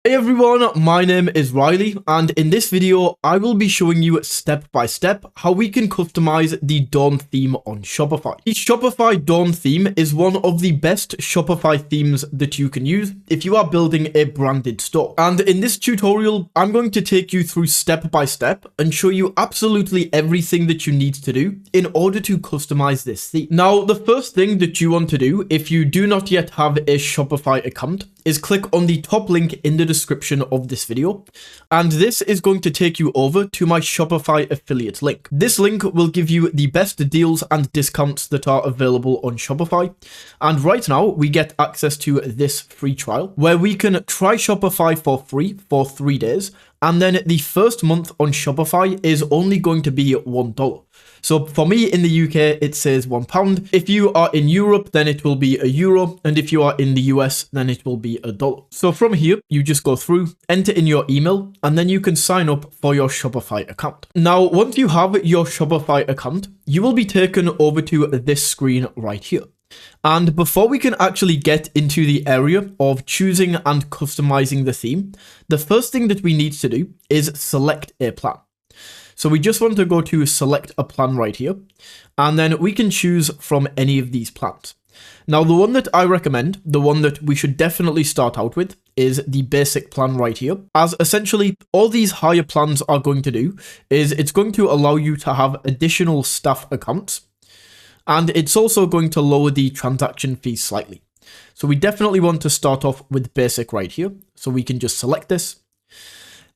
Hey everyone, my name is Riley, and in this video, I will be showing you step by step how we can customize the Dawn theme on Shopify. The Shopify Dawn theme is one of the best Shopify themes that you can use if you are building a branded store. And in this tutorial, I'm going to take you through step by step and show you absolutely everything that you need to do in order to customize this theme. Now, the first thing that you want to do if you do not yet have a Shopify account is click on the top link in the description of this video, and this is going to take you over to my Shopify affiliate link. This link will give you the best deals and discounts that are available on Shopify, and right now we get access to this free trial where we can try Shopify for free for 3 days, and then the first month on Shopify is only going to be $1. So for me in the UK, it says £1. If you are in Europe, then it will be €1. And if you are in the US, then it will be $1. So from here, you just go through, enter in your email, and then you can sign up for your Shopify account. Now, once you have your Shopify account, you will be taken over to this screen right here. And before we can actually get into the area of choosing and customizing the theme, the first thing that we need to do is select a plan. So we just want to go to select a plan right here, and then we can choose from any of these plans. Now, the one that I recommend, the one that we should definitely start out with, is the basic plan right here, as essentially all these higher plans are going to do is it's going to allow you to have additional staff accounts, and it's also going to lower the transaction fees slightly. So we definitely want to start off with basic right here. So we can just select this,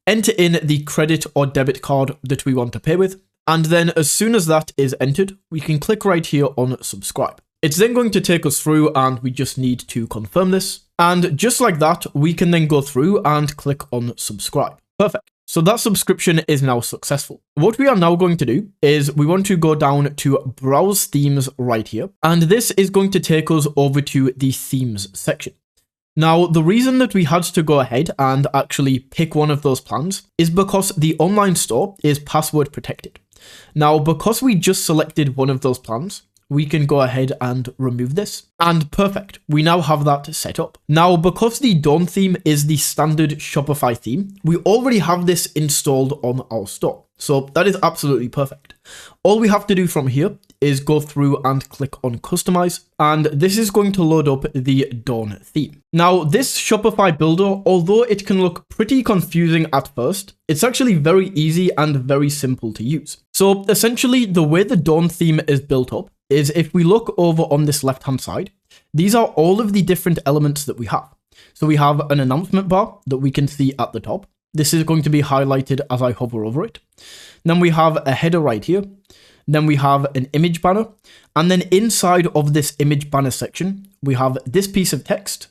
enter in the credit or debit card that we want to pay with, and then as soon as that is entered, we can click right here on subscribe. It's then going to take us through, and we just need to confirm this. And just like that, we can then go through and click on subscribe. Perfect. So that subscription is now successful. What we are now going to do is we want to go down to browse themes right here, and this is going to take us over to the themes section. Now, the reason that we had to go ahead and actually pick one of those plans is because the online store is password protected. Now, because we just selected one of those plans, we can go ahead and remove this. And perfect, we now have that set up. Now, because the Dawn theme is the standard Shopify theme, we already have this installed on our store. So that is absolutely perfect. All we have to do from here is go through and click on customize, and this is going to load up the Dawn theme. Now, this Shopify builder, although it can look pretty confusing at first, it's actually very easy and very simple to use. So essentially, the way the Dawn theme is built up is if we look over on this left-hand side, these are all of the different elements that we have. So we have an announcement bar that we can see at the top. This is going to be highlighted as I hover over it. Then we have a header right here. Then we have an image banner. And then inside of this image banner section, we have this piece of text,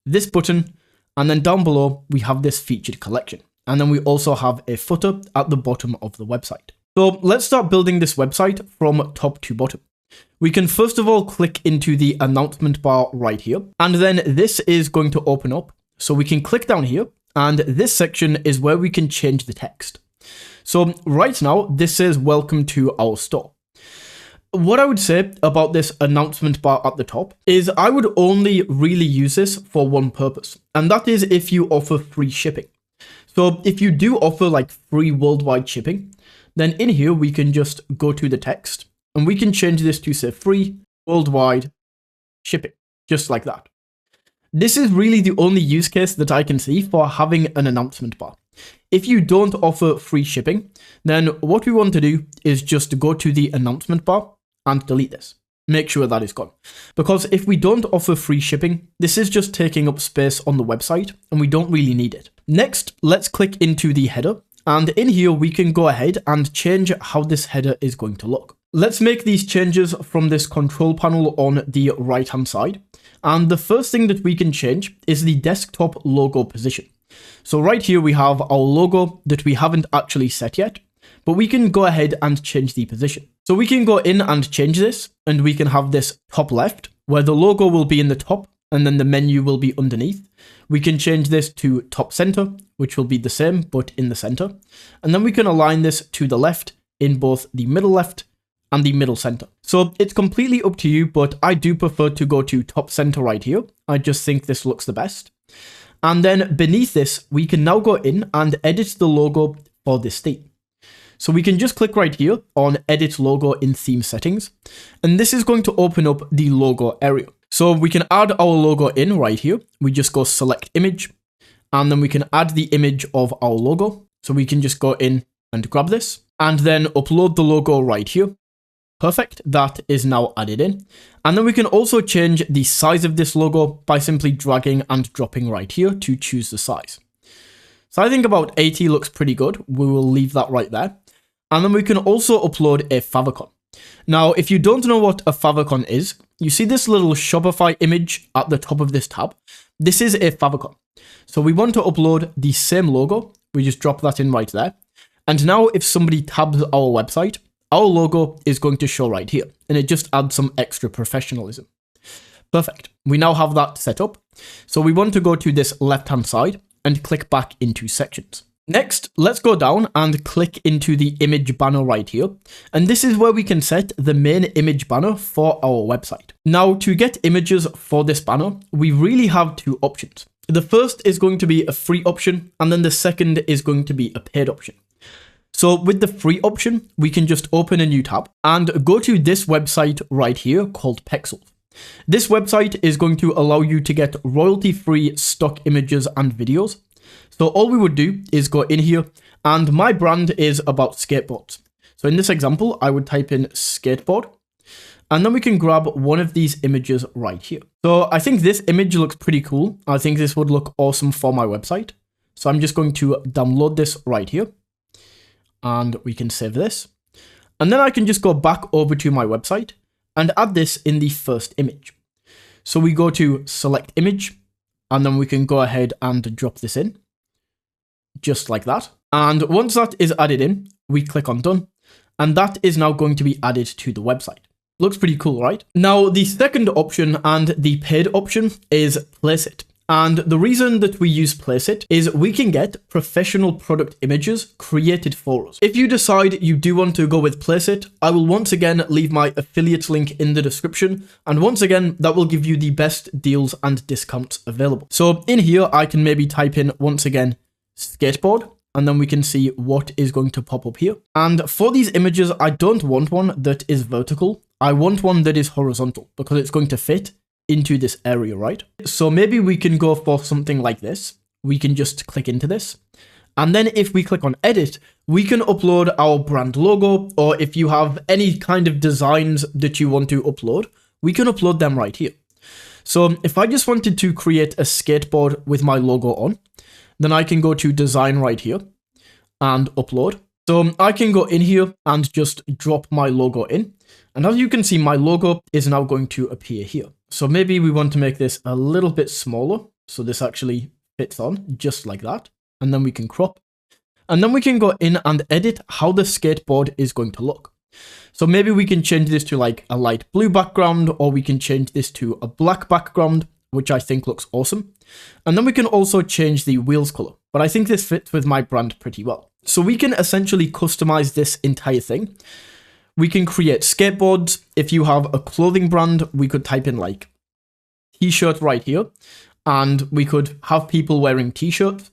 this button, and then down below, we have this featured collection. And then we also have a footer at the bottom of the website. So let's start building this website from top to bottom. We can first of all click into the announcement bar right here, and then this is going to open up. So we can click down here, and this section is where we can change the text. So right now, this says welcome to our store. What I would say about this announcement bar at the top is I would only really use this for one purpose, and that is if you offer free shipping. So if you do offer like free worldwide shipping, then in here we can just go to the text, and we can change this to say free worldwide shipping, just like that. This is really the only use case that I can see for having an announcement bar. If you don't offer free shipping, then what we want to do is just go to the announcement bar and delete this. Make sure that is gone. Because if we don't offer free shipping, this is just taking up space on the website and we don't really need it. Next, let's click into the header, and in here we can go ahead and change how this header is going to look. Let's make these changes from this control panel on the right hand side. And the first thing that we can change is the desktop logo position. So right here we have our logo that we haven't actually set yet, but we can go ahead and change the position. So we can go in and change this, and we can have this top left where the logo will be in the top and then the menu will be underneath. We can change this to top center, which will be the same but in the center. And then we can align this to the left in both the middle left and the middle center. So it's completely up to you, but I do prefer to go to top center right here. I just think this looks the best. And then beneath this, we can now go in and edit the logo for this theme. So we can just click right here on edit logo in theme settings. And this is going to open up the logo area. So we can add our logo in right here. We just go select image, and then we can add the image of our logo. So we can just go in and grab this and then upload the logo right here. Perfect, that is now added in. And then we can also change the size of this logo by simply dragging and dropping right here to choose the size. So I think about 80 looks pretty good. We will leave that right there. And then we can also upload a favicon. Now, if you don't know what a favicon is, you see this little Shopify image at the top of this tab. This is a favicon. So we want to upload the same logo. We just drop that in right there. And now if somebody tabs our website, our logo is going to show right here. And it just adds some extra professionalism. Perfect. We now have that set up. So we want to go to this left-hand side and click back into sections. Next, let's go down and click into the image banner right here. And this is where we can set the main image banner for our website. Now, to get images for this banner, we really have two options. The first is going to be a free option, and then the second is going to be a paid option. So with the free option, we can just open a new tab and go to this website right here called Pexels. This website is going to allow you to get royalty-free stock images and videos. So all we would do is go in here, and my brand is about skateboards. So in this example, I would type in skateboard, and then we can grab one of these images right here. So I think this image looks pretty cool. I think this would look awesome for my website. So I'm just going to download this right here, and we can save this. And then I can just go back over to my website and add this in the first image. So we go to select image, and then we can go ahead and drop this in, just like that. And once that is added in, we click on done, and that is now going to be added to the website. Looks pretty cool, right? Now, the second option and the paid option is Place It. And the reason that we use Place It is we can get professional product images created for us. If you decide you do want to go with Place It, I will once again leave my affiliate link in the description. And once again, that will give you the best deals and discounts available. So in here, I can maybe type in once again, skateboard, and then we can see what is going to pop up here. And for these images, I don't want one that is vertical. I want one that is horizontal because it's going to fit into this area, right? So maybe we can go for something like this. We can just click into this. And then if we click on edit, we can upload our brand logo, or if you have any kind of designs that you want to upload, we can upload them right here. So if I just wanted to create a skateboard with my logo on, then I can go to design right here and upload. So I can go in here and just drop my logo in. And as you can see, my logo is now going to appear here. So maybe we want to make this a little bit smaller, so this actually fits on just like that. And then we can crop. And then we can go in and edit how the skateboard is going to look. So maybe we can change this to like a light blue background, or we can change this to a black background, which I think looks awesome. And then we can also change the wheels color, but I think this fits with my brand pretty well. So we can essentially customize this entire thing. We can create skateboards. If you have a clothing brand, we could type in like t-shirt right here, and we could have people wearing t-shirts.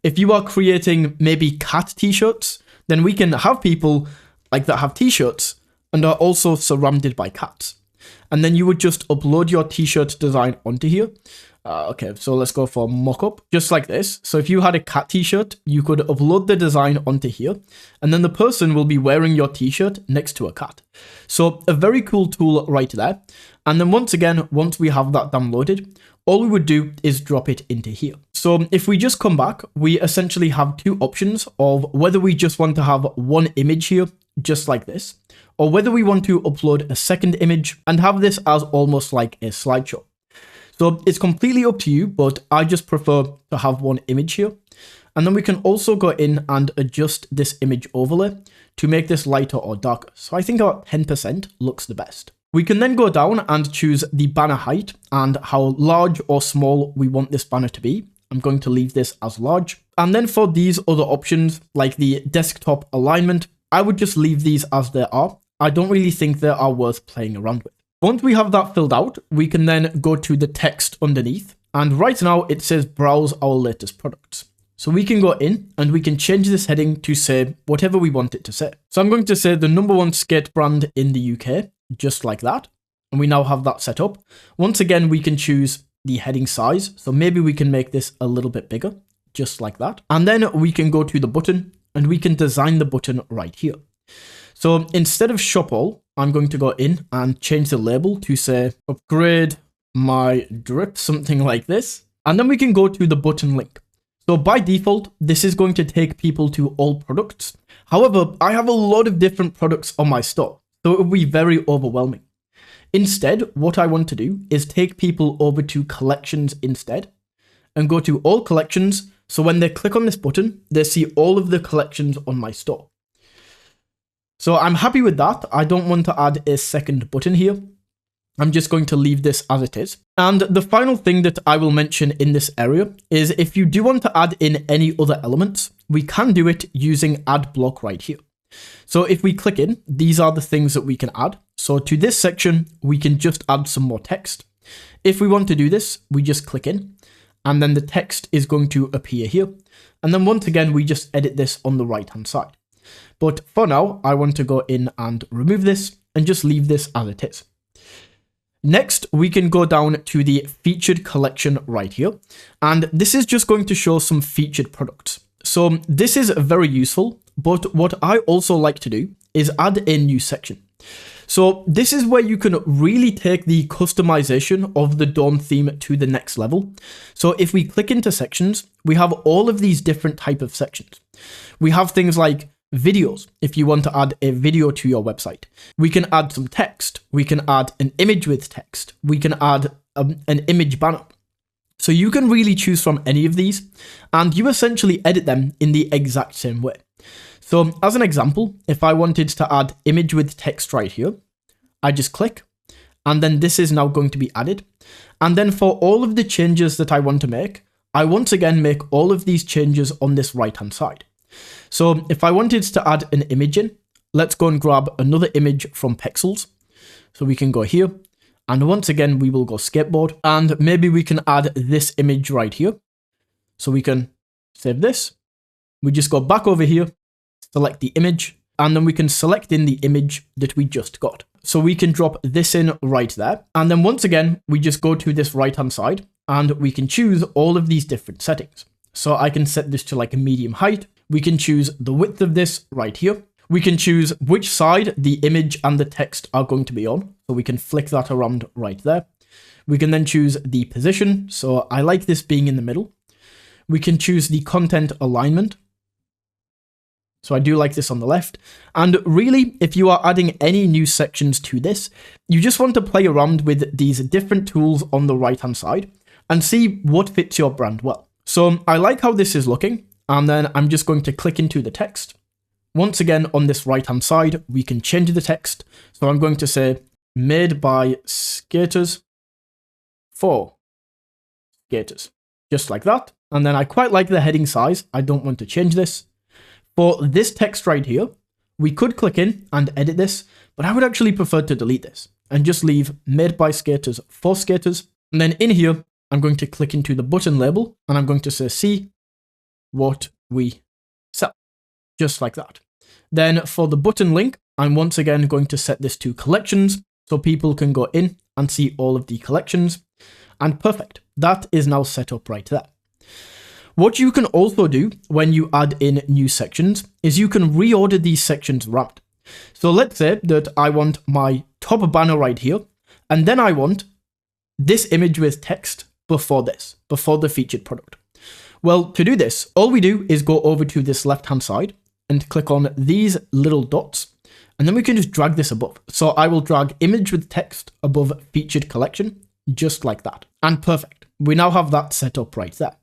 If you are creating maybe cat t-shirts, then we can have people like that have t-shirts and are also surrounded by cats. And then you would just upload your t-shirt design onto here. Okay, so let's go for mockup, just like this. So if you had a cat t-shirt, you could upload the design onto here, and then the person will be wearing your t-shirt next to a cat. So a very cool tool right there. And then once again, once we have that downloaded, all we would do is drop it into here. So if we just come back, we essentially have two options of whether we just want to have one image here, just like this, or whether we want to upload a second image and have this as almost like a slideshow. So it's completely up to you, but I just prefer to have one image here. And then we can also go in and adjust this image overlay to make this lighter or darker. So I think about 10% looks the best. We can then go down and choose the banner height and how large or small we want this banner to be. I'm going to leave this as large. And then for these other options, like the desktop alignment, I would just leave these as they are. I don't really think they are worth playing around with. Once we have that filled out, we can then go to the text underneath, And right now it says browse our latest products. So we can go in and we can change this heading to say whatever we want it to say. So I'm going to say the #1 skate brand in the UK, just like that. And we now have that set up. Once again, we can choose the heading size. So maybe we can make this a little bit bigger, just like that. And then we can go to the button and we can design the button right here. So instead of shop all, I'm going to go in and change the label to say upgrade my drip, something like this. And then we can go to the button link. So by default, this is going to take people to all products. However, I have a lot of different products on my store, so it would be very overwhelming. Instead, what I want to do is take people over to collections instead and go to all collections. So when they click on this button, they see all of the collections on my store. So I'm happy with that. I don't want to add a second button here. I'm just going to leave this as it is. And the final thing that I will mention in this area is if you do want to add in any other elements, we can do it using add block right here. So if we click in, these are the things that we can add. So to this section, we can just add some more text. If we want to do this, we just click in and then the text is going to appear here. And then once again, we just edit this on the right hand side. But for now, I want to go in and remove this and just leave this as it is. Next, we can go down to the featured collection right here. And this is just going to show some featured products. So this is very useful, but what I also like to do is add a new section. So this is where you can really take the customization of the Dawn theme to the next level. So if we click into sections, we have all of these different type of sections. We have things like videos, if you want to add a video to your website. We can add some text. We can add an image with text. We can add an image banner. So you can really choose from any of these, and you essentially edit them in the exact same way. So as an example, if I wanted to add image with text right here, I just click, and then this is now going to be added. And then for all of the changes that I want to make, I once again make all of these changes on this right-hand side. So if I wanted to add an image in, let's go and grab another image from Pexels. So we can go here, and once again, we will go skateboard, and maybe we can add this image right here. So we can save this. We just go back over here, select the image, and then we can select in the image that we just got. So we can drop this in right there. And then once again, we just go to this right-hand side and we can choose all of these different settings. So I can set this to like a medium height. We can choose the width of this right here. We can choose which side the image and the text are going to be on. So we can flick that around right there. We can then choose the position. So I like this being in the middle. We can choose the content alignment. So I do like this on the left. And really, if you are adding any new sections to this, you just want to play around with these different tools on the right-hand side and see what fits your brand well. So I like how this is looking. And then I'm just going to click into the text. Once again, on this right-hand side, we can change the text. So I'm going to say, made by skaters for skaters, just like that. And then I quite like the heading size. I don't want to change this. For this text right here, we could click in and edit this, but I would actually prefer to delete this and just leave made by skaters for skaters. And then in here, I'm going to click into the button label and I'm going to say, see what we sell, just like that. Then for the button link, I'm once again going to set this to collections so people can go in and see all of the collections. And perfect. That is now set up right there. What you can also do when you add in new sections is you can reorder these sections around. So let's say that I want my top banner right here, and then I want this image with text before this, before the featured product. Well, to do this, all we do is go over to this left-hand side and click on these little dots, and then we can just drag this above. So I will drag image with text above featured collection, just like that. And perfect. We now have that set up right there.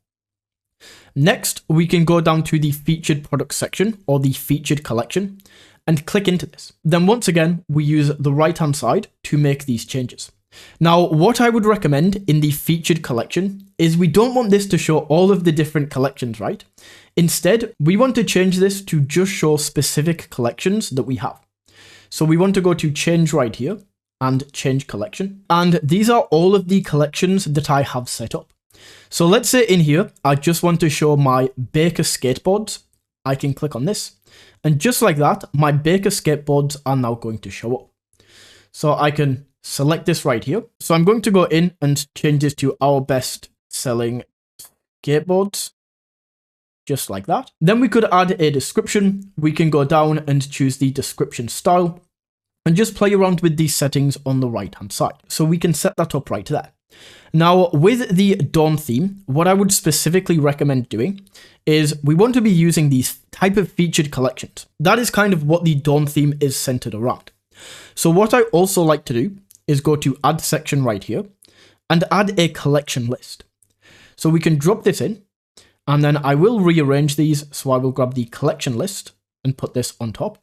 Next, we can go down to the featured product section or the featured collection and click into this. Then once again, we use the right-hand side to make these changes. Now, what I would recommend in the featured collection is we don't want this to show all of the different collections, right? Instead, we want to change this to just show specific collections that we have. So we want to go to change right here and change collection. And these are all of the collections that I have set up. So let's say in here, I just want to show my Baker skateboards. I can click on this, and just like that, my Baker skateboards are now going to show up. So I can select this right here. So I'm going to go in and change this to our best selling skateboards, just like that. Then we could add a description. We can go down and choose the description style and just play around with these settings on the right hand side. So we can set that up right there. Now with the Dawn theme, what I would specifically recommend doing is we want to be using these type of featured collections. That is kind of what the Dawn theme is centered around. So what I also like to do is go to add section right here and add a collection list. So we can drop this in, and then I will rearrange these. So I will grab the collection list and put this on top.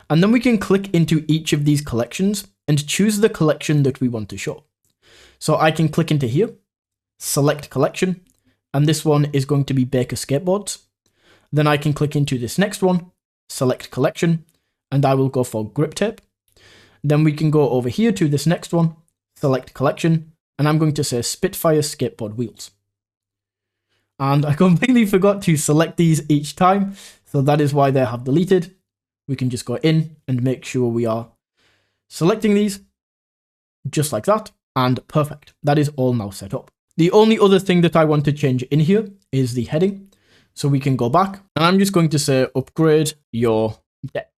And then we can click into each of these collections and choose the collection that we want to show. So I can click into here, select collection, and this one is going to be Baker skateboards. Then I can click into this next one, select collection, and I will go for grip tape. Then we can go over here to this next one, select collection, and I'm going to say Spitfire skateboard wheels. And I completely forgot to select these each time, so that is why they have deleted. We can just go in and make sure we are selecting these, just like that, and perfect. That is all now set up. The only other thing that I want to change in here is the heading. So we can go back, and I'm just going to say upgrade your deck.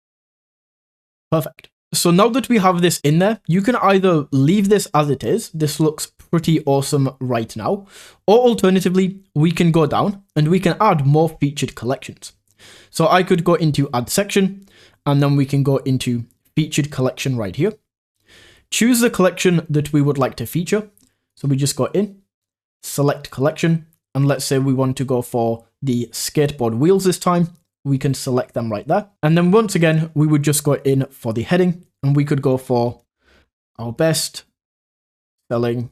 Perfect. So now that we have this in there, you can either leave this as it is. This looks pretty awesome right now. Or alternatively, we can go down and we can add more featured collections. So I could go into add section, and then we can go into featured collection right here. Choose the collection that we would like to feature. So we just go in, select collection, and let's say we want to go for the skateboard wheels this time. We can select them right there. And then once again, we would just go in for the heading, and we could go for our best selling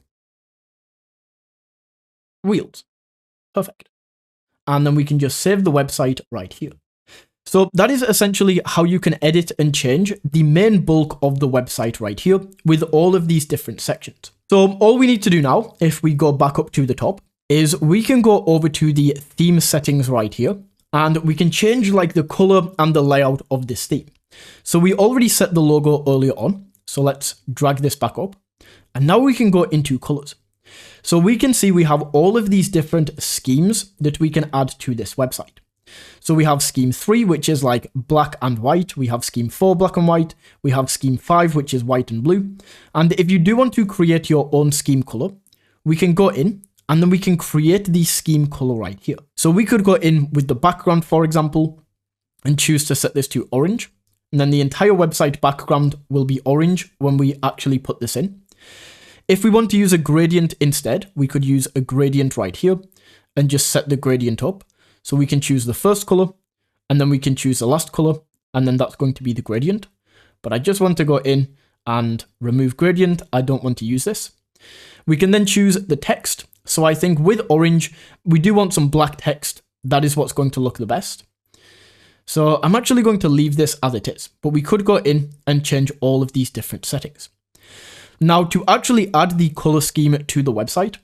wheels. Perfect. And then we can just save the website right here. So that is essentially how you can edit and change the main bulk of the website right here with all of these different sections. So all we need to do now, if we go back up to the top, is we can go over to the theme settings right here, and we can change like the color and the layout of this theme. So we already set the logo earlier on. So let's drag this back up, and now we can go into colors. So we can see we have all of these different schemes that we can add to this website. So we have scheme 3, which is like black and white. We have scheme 4, black and white. We have scheme 5, which is white and blue. And if you do want to create your own scheme color, we can go in and then we can create the scheme color right here. So we could go in with the background, for example, and choose to set this to orange. And then the entire website background will be orange when we actually put this in. If we want to use a gradient instead, we could use a gradient right here and just set the gradient up. So we can choose the first color, and then we can choose the last color, and then that's going to be the gradient. But I just want to go in and remove gradient. I don't want to use this. We can then choose the text. So I think with orange, we do want some black text. That is what's going to look the best. So I'm actually going to leave this as it is, but we could go in and change all of these different settings. Now to actually add the color scheme to the website,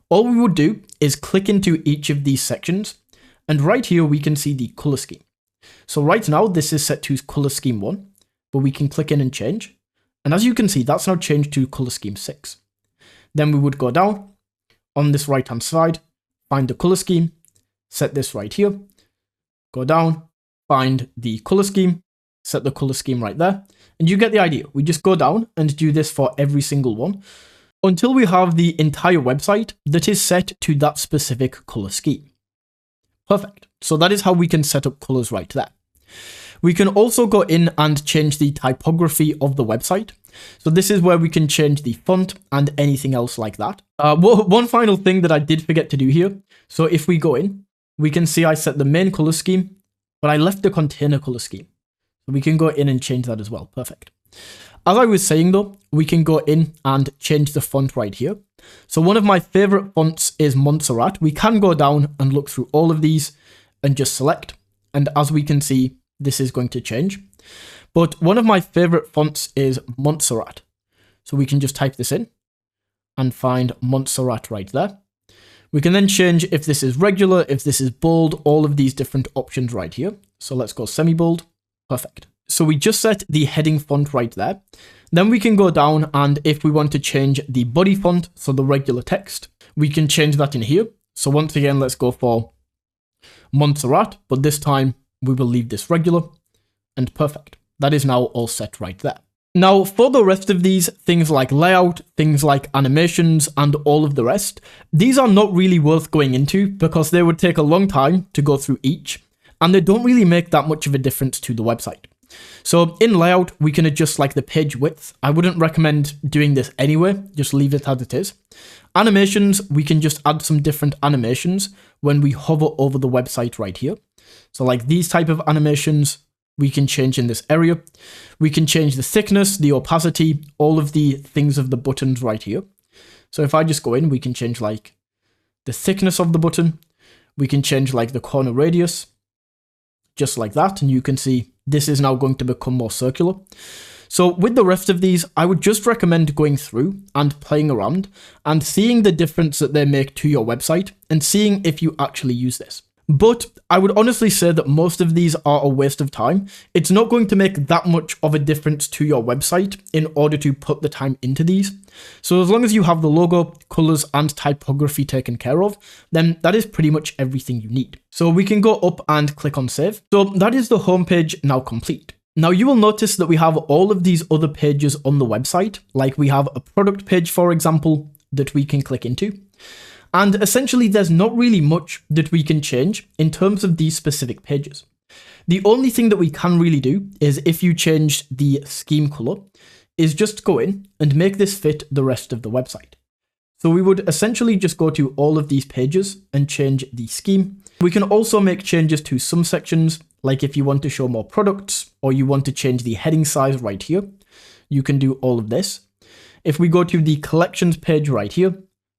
all we would do is click into each of these sections. And right here, we can see the color scheme. So right now, this is set to color scheme 1, but we can click in and change. And as you can see, that's now changed to color scheme 6. Then we would go down on this right-hand side, find the color scheme, set this right here, go down, find the color scheme, set the color scheme right there. And you get the idea. We just go down and do this for every single one until we have the entire website that is set to that specific color scheme. Perfect. So that is how we can set up colors right there. We can also go in and change the typography of the website. So this is where we can change the font and anything else like that. One final thing that I did forget to do here. So if we go in, we can see I set the main color scheme, but I left the container color scheme. So we can go in and change that as well. Perfect. As I was saying though, we can go in and change the font right here. So one of my favorite fonts is Montserrat. We can go down and look through all of these and just select. And as we can see, this is going to change. But one of my favorite fonts is Montserrat. So we can just type this in and find Montserrat right there. We can then change if this is regular, if this is bold, all of these different options right here. So let's go semi-bold. Perfect. So we just set the heading font right there. Then we can go down, and if we want to change the body font, so the regular text, we can change that in here. So once again, let's go for Montserrat, but this time we will leave this regular, and perfect. That is now all set right there. Now, for the rest of these, things like layout, things like animations, and all of the rest, these are not really worth going into because they would take a long time to go through each, and they don't really make that much of a difference to the website. So in layout, we can adjust like the page width. I wouldn't recommend doing this anyway, just leave it as it is. Animations, we can just add some different animations when we hover over the website right here. So like these type of animations, we can change in this area. We can change the thickness, the opacity, all of the things of the buttons right here. So if I just go in, we can change like the thickness of the button. We can change like the corner radius, just like that. And you can see this is now going to become more circular. So with the rest of these, I would just recommend going through and playing around and seeing the difference that they make to your website and seeing if you actually use this. But I would honestly say that most of these are a waste of time. It's not going to make that much of a difference to your website in order to put the time into these. So as long as you have the logo, colors, and typography taken care of, then that is pretty much everything you need. So we can go up and click on save. So that is the homepage now complete. Now you will notice that we have all of these other pages on the website, like we have a product page, for example, that we can click into. And essentially, there's not really much that we can change in terms of these specific pages. The only thing that we can really do is if you change the scheme color, is just go in and make this fit the rest of the website. So we would essentially just go to all of these pages and change the scheme. We can also make changes to some sections, like if you want to show more products or you want to change the heading size right here, you can do all of this. If we go to the collections page right here,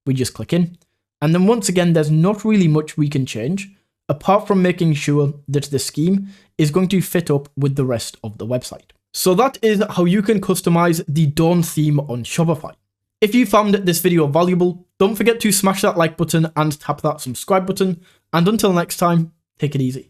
we just click in. And then once again, there's not really much we can change, apart from making sure that the scheme is going to fit up with the rest of the website. So that is how you can customize the Dawn theme on Shopify. If you found this video valuable, don't forget to smash that like button and tap that subscribe button. And until next time, take it easy.